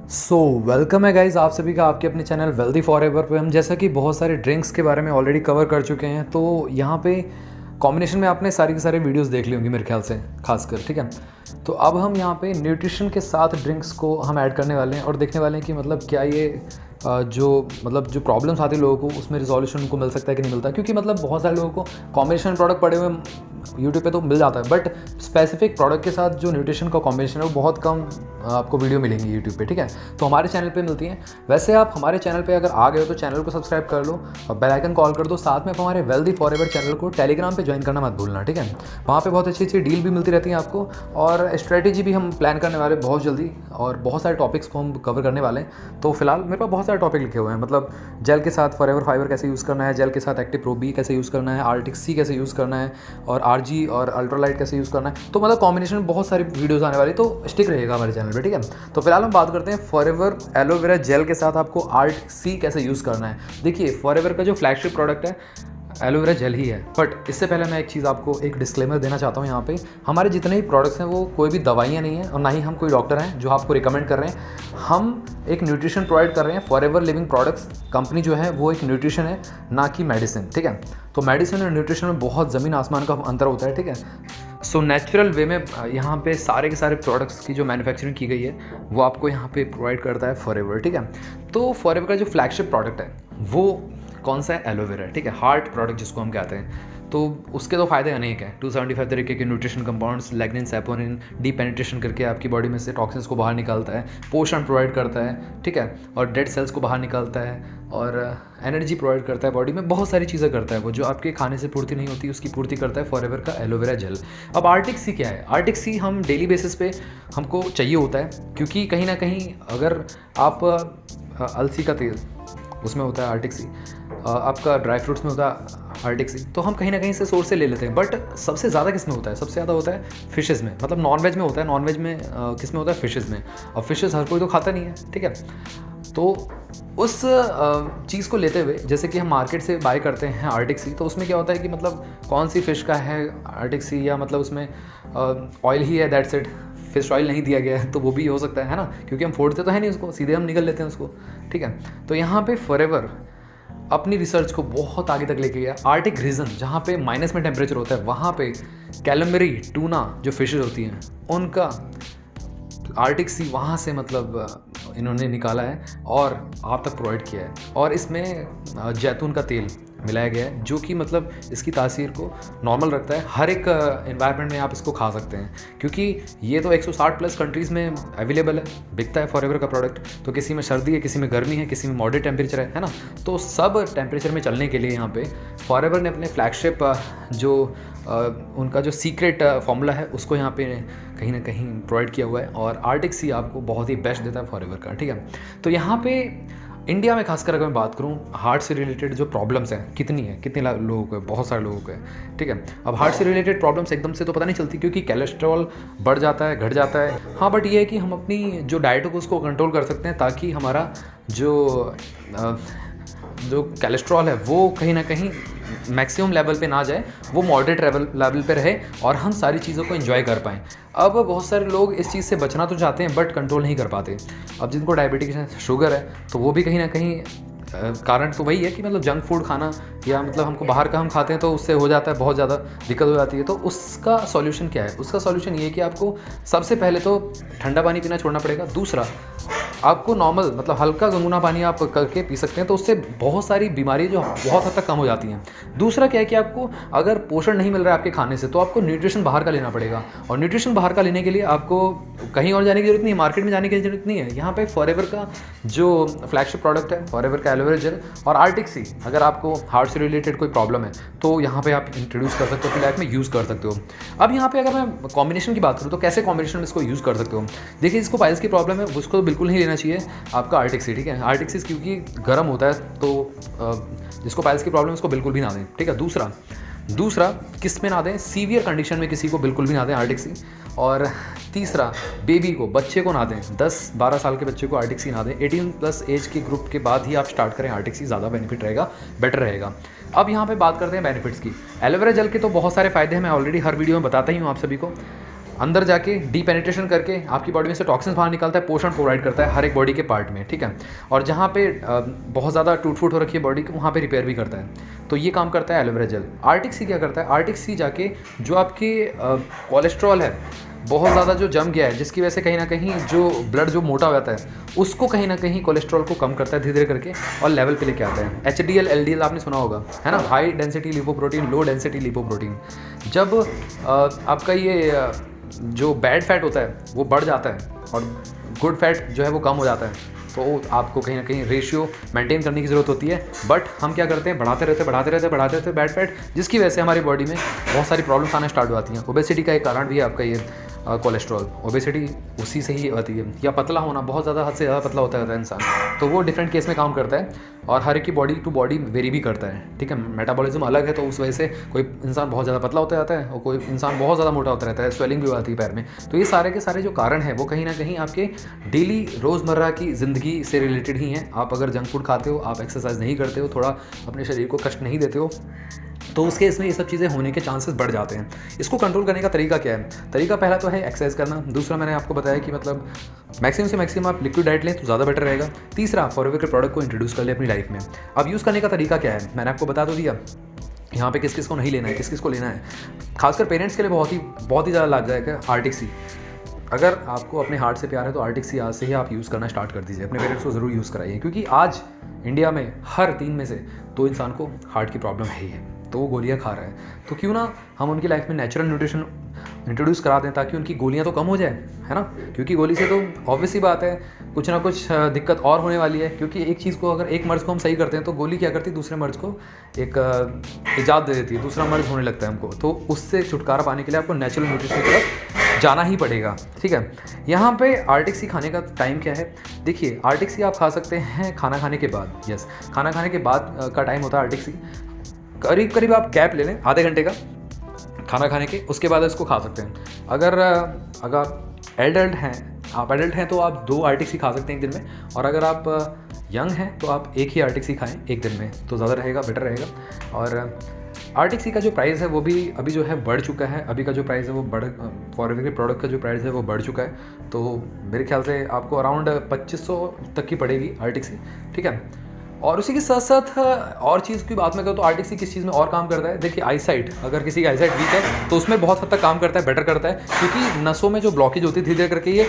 So welcome है guys आप सभी का आपके अपने चैनल वेल्दी फॉरएवर पे। हम जैसा कि बहुत सारे ड्रिंक्स के बारे में ऑलरेडी कवर कर चुके हैं, तो यहाँ पे कॉम्बिनेशन में आपने सारी की सारी वीडियोस देख ली होंगी मेरे ख्याल से खासकर, ठीक है। तो अब हम यहाँ पे न्यूट्रिशन के साथ ड्रिंक्स को हम ऐड करने वाले हैं और देखने वाले हैं कि मतलब क्या ये जो प्रॉब्लम्स आती है लोगों को उसमें रिजोल्यूशन उनको मिल सकता है कि नहीं मिलता, क्योंकि मतलब बहुत सारे लोगों को कॉम्बिनेशन प्रोडक्ट पड़े हुए यूट्यूब पे तो मिल जाता है, बट स्पेसिफिक प्रोडक्ट के साथ जो न्यूट्रिशन का कॉम्बिनेशन है वो बहुत कम आपको वीडियो मिलेंगी यूट्यूब पे, ठीक है। तो हमारे चैनल पे मिलती हैं। वैसे आप हमारे चैनल पे अगर आ गए हो तो चैनल को सब्सक्राइब कर लो और बेल आइकन कॉल कर दो। साथ में आप हमारे वेल्दी फॉरएवर चैनल को टेलीग्राम पे ज्वाइन करना मत भूलना, ठीक है। वहाँ पे बहुत अच्छी अच्छी डील भी मिलती रहती है आपको और स्ट्रेटेजी भी हम प्लान करने वाले बहुत जल्दी, और बहुत सारे टॉपिक्स को हम कवर करने वाले हैं। तो फिलहाल मेरे पास बहुत सारे टॉपिक लिखे हुए हैं, मतलब जेल के साथ फॉरएवर फाइबर कैसे यूज़ करना है, जेल के साथ एक्टिव प्रो बी कैसे यूज़ करना है, आर्टिक सी कैसे यूज़ करना है, और आरजी और अल्ट्रालाइट कैसे यूज़ करना है। तो मतलब कॉम्बिनेशन में बहुत सारी वीडियोस आने वाली, तो स्टिक रहेगा हमारे चैनल पे, ठीक है। तो फिलहाल हम बात करते हैं फॉरएवर एलोवेरा जेल के साथ आपको आर्टिक सी कैसे यूज़ करना है। देखिए, फॉरएवर का जो फ्लैगशिप प्रोडक्ट है एलोवेरा जेल ही है, बट इससे पहले मैं एक चीज़ आपको एक डिस्क्लेमर देना चाहता हूँ। यहाँ पे हमारे जितने ही प्रोडक्ट्स हैं वो कोई भी दवाइयाँ नहीं हैं और ना ही हम कोई डॉक्टर हैं जो आपको रिकमेंड कर रहे हैं। हम एक न्यूट्रिशन प्रोवाइड कर रहे हैं। फॉरएवर लिविंग प्रोडक्ट्स कंपनी जो है वो एक न्यूट्रिशन है, ना कि मेडिसिन, ठीक है। तो मेडिसिन और न्यूट्रिशन में बहुत ज़मीन आसमान का अंतर होता है, ठीक है। सो नेचुरल वे में यहाँ पे सारे के सारे प्रोडक्ट्स की जो मैन्युफैक्चरिंग की गई है वो आपको यहाँ पे प्रोवाइड करता है फॉरएवर, ठीक है। तो फॉरएवर का जो फ्लैगशिप प्रोडक्ट है वो कौन सा है? एलोवेरा, ठीक है। हार्ट प्रोडक्ट जिसको हम कहते हैं, तो उसके तो फ़ायदे अनेक हैं। 275 तरीके के न्यूट्रिशन कंपाउंड्स, लेग्निन, सैपोनिन, डीपेनिट्रेशन करके आपकी बॉडी में से टॉक्सिन्स को बाहर निकालता है, पोषण प्रोवाइड करता है, ठीक है, और डेड सेल्स को बाहर निकालता है, और एनर्जी प्रोवाइड करता है बॉडी में। बहुत सारी चीज़ें करता है वो, जो आपके खाने से पूर्ति नहीं होती उसकी पूर्ति करता है फॉरएवर का एलोवेरा जेल। अब आर्टिक सी क्या है? आर्टिक सी हम डेली बेसिस पे हमको चाहिए होता है, क्योंकि कहीं ना कहीं अगर आप अलसी का तेल उसमें होता है आर्टिक सी, आपका ड्राई फ्रूट्स में होता है आर्टिक सी, तो हम कहीं ना कहीं से सोर्स से ले लेते हैं। बट सबसे ज़्यादा किस में होता है? सबसे ज़्यादा होता है फिशेज़ में, मतलब नॉनवेज में होता है। नॉनवेज में किस में होता है? फिशेज़ में। और फिशेज़ हर कोई तो खाता नहीं है, ठीक है। तो उस चीज़ को लेते हुए, जैसे कि हम मार्केट से बाय करते हैं आर्टिक सी, तो उसमें क्या होता है कि मतलब कौन सी फ़िश का है आर्टिक सी, या मतलब उसमें ऑयल ही है, दैट्स इट, फिश ऑयल नहीं दिया गया है, तो वो भी हो सकता है ना, क्योंकि हम फोड़ते तो है नहीं उसको, सीधे हम निकल लेते हैं उसको, ठीक है। तो यहाँ पे फॉरएवर अपनी रिसर्च को बहुत आगे तक लेके गया। आर्टिक रीजन जहाँ पे माइनस में टेम्परेचर होता है, वहाँ पे कैलमरी टूना जो फिशेज होती हैं उनका आर्टिक सी वहाँ से मतलब इन्होंने निकाला है और आप तक प्रोवाइड किया है। और इसमें जैतून का तेल मिलाया गया है, जो कि मतलब इसकी तासीर को नॉर्मल रखता है। हर एक एनवायरनमेंट में आप इसको खा सकते हैं, क्योंकि ये तो 160 प्लस कंट्रीज़ में अवेलेबल है, बिकता है फॉरएवर का प्रोडक्ट। तो किसी में सर्दी है, किसी में गर्मी है, किसी में मॉडरेट टेम्परेचर है ना। तो सब टेम्परेचर में चलने के लिए यहाँ पे फॉरएवर ने अपने फ्लैगशिप जो उनका जो सीक्रेट फॉर्मूला है उसको यहाँ पे कहीं ना कहीं प्रोवाइड किया हुआ है, और आर्टिक सी आपको बहुत ही बेस्ट देता है फॉरएवर का, ठीक है। तो यहाँ पे इंडिया में खासकर अगर मैं बात करूँ, हार्ट से रिलेटेड जो प्रॉब्लम्स हैं कितने लोगों को है, बहुत सारे लोगों को है, ठीक है। अब हार्ट से रिलेटेड प्रॉब्लम्स एकदम से तो पता नहीं चलती, क्योंकि कोलेस्ट्रॉल बढ़ जाता है, घट जाता है। हाँ, बट ये है कि हम अपनी जो डाइट को उसको कंट्रोल कर सकते हैं, ताकि हमारा जो कोलेस्ट्रॉल है वो कहीं ना कहीं मैक्सिमम लेवल पे ना जाए, वो मॉडरेट लेवल पे रहे और हम सारी चीज़ों को एंजॉय कर पाएँ। अब बहुत सारे लोग इस चीज़ से बचना तो चाहते हैं, बट कंट्रोल नहीं कर पाते। अब जिनको डायबिटीज़ है, शुगर है, तो वो भी कहीं ना कहीं कारण तो वही है कि मतलब जंक फूड खाना, या मतलब हमको बाहर का हम खाते हैं तो उससे हो जाता है, बहुत ज़्यादा दिक्कत हो जाती है। तो उसका सॉल्यूशन क्या है? उसका सॉल्यूशन ये है कि आपको सबसे पहले तो ठंडा पानी पीना छोड़ना पड़ेगा। दूसरा, आपको नॉर्मल मतलब हल्का गुनगुना पानी आप करके पी सकते हैं, तो उससे बहुत सारी बीमारी जो बहुत हद तक कम हो जाती हैं। दूसरा क्या है कि आपको अगर पोषण नहीं मिल रहा है आपके खाने से, तो आपको न्यूट्रिशन बाहर का लेना पड़ेगा, और न्यूट्रिशन बाहर का लेने के लिए आपको कहीं और जाने की जरूरत नहीं है, मार्केट में जाने की जरूरत नहीं है। यहाँ पे फॉरएवर का जो फ्लैगशिप प्रोडक्ट है फॉरएवर का एलोवेरा जेल और आर्टिक सी, अगर आपको हार्ट से रिलेटेड कोई प्रॉब्लम है तो यहाँ पे आप इंट्रोड्यूस कर सकते हो, अपनी लाइफ में यूज़ कर सकते हो। अब यहाँ पे अगर मैं कॉम्बिनेशन की बात करूँ तो कैसे कॉम्बिनेशन में इसको यूज़ कर सकते हो? देखिए, जिसको पाइल्स की प्रॉब्लम है उसको बिल्कुल नहीं लेना चाहिए आपका आर्टिक सी, ठीक है। आर्टिक सी क्योंकि गर्म होता है, तो जिसको पाइल्स की प्रॉब्लम है उसको बिल्कुल भी ना दें, ठीक है। दूसरा किस में ना दें? सीवियर कंडीशन में किसी को बिल्कुल भी ना दें आर्टिक सी। और तीसरा, बेबी को, बच्चे को ना दें, 10-12 साल के बच्चे को आर्टिक सी ना दें। 18 प्लस एज के ग्रुप के बाद ही आप स्टार्ट करें आर्टिक सी, ज़्यादा बेनिफिट रहेगा, बेटर रहेगा। अब यहाँ पे बात करते हैं बेनिफिट्स की। एलोवेरा जेल के तो बहुत सारे फ़ायदे हैं, मैं ऑलरेडी हर वीडियो में बताता ही हूँ आप सभी को। अंदर जाके डीपेनिट्रेशन करके आपकी बॉडी में से टॉक्सिन्स बाहर निकालता है, पोषण प्रोवाइड करता है हर एक बॉडी के पार्ट में, ठीक है। और जहाँ पे बहुत ज़्यादा टूट फूट हो रखी है बॉडी की, वहाँ पे रिपेयर भी करता है। तो ये काम करता है एलोवेरा जेल। आर्टिक सी क्या करता है, आर्टिक सी जाके जो आपके कोलेस्ट्रॉल है बहुत ज़्यादा जो जम गया है, जिसकी वजह से कहीं ना कहीं जो ब्लड जो मोटा हो जाता है, उसको कहीं ना कहीं कोलेस्ट्रॉल को कम करता है धीरे धीरे करके और लेवल पे लेके आता है। HDL LDL आपने सुना होगा, है ना, high density lipoprotein, low density lipoprotein. जब आपका ये जो बैड फैट होता है वो बढ़ जाता है और गुड फैट जो है वो कम हो जाता है, तो आपको कहीं ना कहीं रेशियो मेंटेन करने की ज़रूरत होती है। बट हम क्या करते हैं, बढ़ाते रहते बैड फैट, जिसकी वजह से हमारी बॉडी में बहुत सारी प्रॉब्लम्स आना स्टार्ट हो जाती हैं। ओबेसिटी का एक कारण भी है आपका ये कोलेस्ट्रॉल, ओबेसिटी उसी से ही आती है, या पतला होना, बहुत ज़्यादा हद से ज़्यादा पतला होता है इंसान, तो वो डिफरेंट केस में काम करता है और हर एक की बॉडी टू बॉडी वेरी भी करता है, ठीक है। मेटाबॉलिज्म अलग है, तो उस वजह से कोई इंसान बहुत ज़्यादा पतला होता जाता है और कोई इंसान बहुत ज़्यादा मोटा होता रहता है, स्वेलिंग भी आती है पैर में। तो ये सारे के सारे जो कारण हैं वो कहीं ना कहीं आपके डेली रोज़मर्रा की ज़िंदगी से रिलेटेड ही हैं। आप अगर जंक फूड खाते हो, आप एक्सरसाइज नहीं करते हो, थोड़ा अपने शरीर को कष्ट नहीं देते हो, तो उस केस में ये सब चीज़ें होने के चांसेस बढ़ जाते हैं। इसको कंट्रोल करने का तरीका क्या है? तरीका पहला तो है एक्सरसाइज करना। दूसरा मैंने आपको बताया कि मतलब मैक्सिमम से मैक्सिमम आप लिक्विड डाइट लें तो ज़्यादा बेटर रहेगा। तीसरा फॉरएवर के प्रोडक्ट को इंट्रोड्यूस कर ले अपनी लाइफ में। अब यूज़ करने का तरीका क्या है, मैंने आपको बता तो दिया यहाँ पे किस किस को नहीं लेना है, किस किस को लेना है। खासकर पेरेंट्स के लिए बहुत ही ज़्यादा लाभदायक है आर्टिक सी। अगर आपको अपने हार्ट से प्यार है तो आर्टिक सी आज से ही आप यूज़ करना स्टार्ट कर दीजिए। अपने पेरेंट्स को ज़रूर यूज़ कराइए, क्योंकि आज इंडिया में हर 3 में से 2 इंसान को हार्ट की प्रॉब्लम है ही है, तो वो गोलियाँ खा रहा है। तो क्यों ना हम उनकी लाइफ में नेचुरल न्यूट्रिशन इंट्रोड्यूस करा दें, ताकि उनकी गोलियाँ तो कम हो जाए, है ना। क्योंकि गोली से तो ऑब्वियस सी बात है कुछ ना कुछ दिक्कत और होने वाली है, क्योंकि एक चीज़ को अगर एक मर्ज़ को हम सही करते हैं तो गोली क्या करती है, दूसरे मर्ज़ को एक इजाज़त दे देती है, दूसरा मर्ज़ होने लगता है हमको। तो उससे छुटकारा पाने के लिए आपको नेचुरल न्यूट्रिशन की तरफ जाना ही पड़ेगा, ठीक है। यहाँ पे आर्टिक सी खाने का टाइम क्या है, देखिए आर्टिक सी आप खा सकते हैं खाना खाने के बाद। यस, खाना खाने के बाद का टाइम होता है आर्टिक सी। करीब करीब आप गैप ले लें आधे घंटे का खाना खाने के, उसके बाद इसको खा सकते हैं। अगर एडल्ट हैं तो आप 2 आर्टिक सी खा सकते हैं एक दिन में, और अगर आप यंग हैं तो आप 1 ही आर्टिक सी खाएं एक दिन में, तो ज़्यादा रहेगा, बेटर रहेगा। और आर्टिक सी का जो प्राइस है वो भी अभी जो है बढ़ चुका है। अभी का जो प्राइस है वो फॉरएवर के प्रोडक्ट का जो प्राइस है वो बढ़ चुका है, तो मेरे ख्याल से आपको अराउंड 2500 तक की पड़ेगी आर्टिक सी, ठीक है। और उसी के साथ साथ और चीज़ की बात मैं करूँ तो आर्टिक सी किस चीज़ में और काम करता है, देखिए आईसाइट, अगर किसी की आईसाइट वीक है तो उसमें बहुत हद तक काम करता है, बेटर करता है, क्योंकि नसों में जो ब्लॉकेज होती है धीरे धीरे करके ये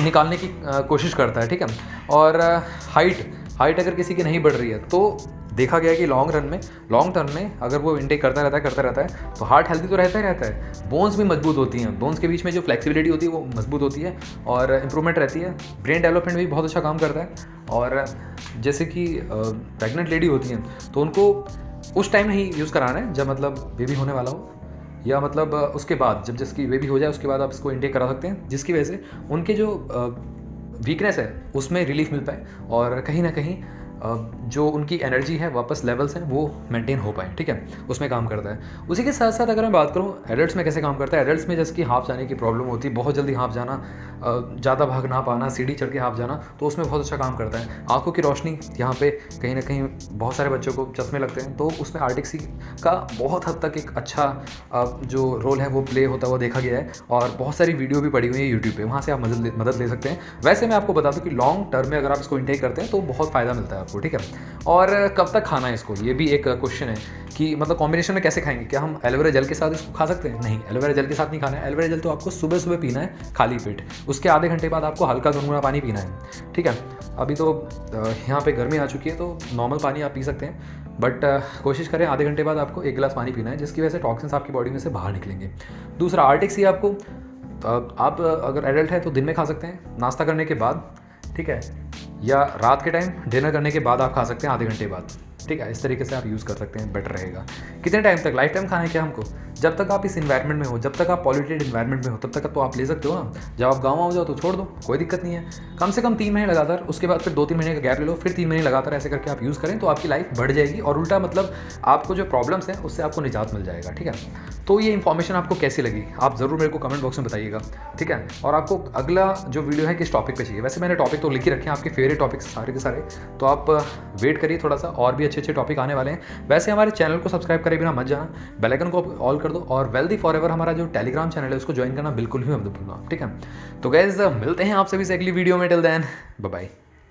निकालने की कोशिश करता है, ठीक है। और हाइट अगर किसी की नहीं बढ़ रही है तो देखा गया है कि लॉन्ग टर्म में अगर वो इनटेक करता रहता है तो हार्ट हेल्दी तो रहता है, बोन्स भी मजबूत होती हैं, बोन्स के बीच में जो फ्लेक्सिबिलिटी होती है वो मजबूत होती है और इंप्रूवमेंट रहती है। ब्रेन डेवलपमेंट भी बहुत अच्छा काम करता है। और जैसे कि प्रेग्नेंट लेडी होती हैं तो उनको उस टाइम नहीं यूज़ कराना है जब मतलब बेबी होने वाला हो, या मतलब उसके बाद जब जिसकी बेबी हो जाए उसके बाद आप इसको इनटेक करा सकते हैं, जिसकी वजह से उनके जो वीकनेस है उसमें रिलीफ मिल पाए और कहीं ना कहीं जो उनकी एनर्जी है, वापस लेवल्स हैं, वो मेंटेन हो पाए, ठीक है, उसमें काम करता है। उसी के साथ साथ अगर मैं बात करूँ एडल्ट्स में कैसे काम करता है, एडल्ट्स में जैसे कि हाँफ जाने की प्रॉब्लम होती है, बहुत जल्दी हाँफ जाना, ज़्यादा भाग ना पाना, सीढ़ी चढ़ के हाँफ जाना, तो उसमें बहुत अच्छा काम करता है। आंखों की रोशनी, यहाँ पे कहीं ना कहीं बहुत सारे बच्चों को चश्मे लगते हैं, तो उसमें आर्टिक सी का बहुत हद तक एक अच्छा जो रोल है वो प्ले होता हुआ देखा गया है, और बहुत सारी वीडियो भी पड़ी हुई है यूट्यूब पे, वहाँ से आप मदद ले सकते हैं। वैसे मैं आपको बता दूँ कि लॉन्ग टर्म में अगर आप इसको इंटेक करते हैं तो बहुत फ़ायदा मिलता है आपको, ठीक है। और कब तक खाना है इसको, ये भी एक क्वेश्चन है कि मतलब कॉम्बिनेशन में कैसे खाएंगे, क्या हम एलोवेरा जेल के साथ इसको खा सकते हैं? नहीं, एलोवेरा जेल के साथ नहीं खाना है। एलोवेरा जेल तो आपको सुबह सुबह पीना है खाली पेट, उसके आधे घंटे बाद आपको हल्का गुनगुना पानी पीना है, ठीक है। अभी तो यहाँ पे गर्मी आ चुकी है तो नॉर्मल पानी आप पी सकते हैं, बट कोशिश करें आधे घंटे बाद आपको 1 गिलास पानी पीना है, जिसकी वजह से टॉक्सिन्स आपकी बॉडी में से बाहर निकलेंगे। दूसरा आर्टिक सी आपको आप अगर एडल्ट है तो दिन में खा सकते हैं नाश्ता करने के बाद, ठीक है, या रात के टाइम डिनर करने के बाद आप खा सकते हैं आधे घंटे बाद, ठीक है। इस तरीके से आप यूज़ कर सकते हैं, बेटर रहेगा। कितने टाइम तक, लाइफ टाइम खाना है क्या हमको? जब तक आप इस इन्वायरमेंट में हो, जब तक आप पॉल्यूटेड इन्वायरमेंट में हो, तब तक तो आप ले सकते हो ना। जब आप गाँव आओ जाओ तो छोड़ दो, कोई दिक्कत नहीं है। कम से कम 3 महीने लगातार, उसके बाद फिर 2-3 महीने का गैप ले लो, फिर 3 महीने लगातार ऐसे करके आप यूज़ करें तो आपकी लाइफ बढ़ जाएगी, और उल्टा मतलब आपको जो प्रॉब्लम्स हैं उससे आपको निजात मिल जाएगा, ठीक है। तो ये इन्फॉर्मेशन आपको कैसी लगी आप ज़रूर मेरे को कमेंट बॉक्स में बताइएगा, ठीक है। और आपको अगला जो वीडियो है किस टॉपिक पे चाहिए, वैसे मैंने टॉपिक तो लिख ही रखे हैं, आपके फेवरेट टॉपिक्स सारे के सारे, तो आप वेट करिए थोड़ा सा, और भी अच्छे अच्छे टॉपिक आने वाले हैं। वैसे हमारे चैनल को सब्सक्राइब करे बिना मत जाना, बेल आइकन को ऑल कर कर दो, और वेल्दी फॉरएवर हमारा जो टेलीग्राम चैनल है उसको ज्वाइन करना बिल्कुल भी मत भूलना, ठीक है। तो गाइज मिलते हैं आप सभी से अगली वीडियो में, टिल देन बाय बाय।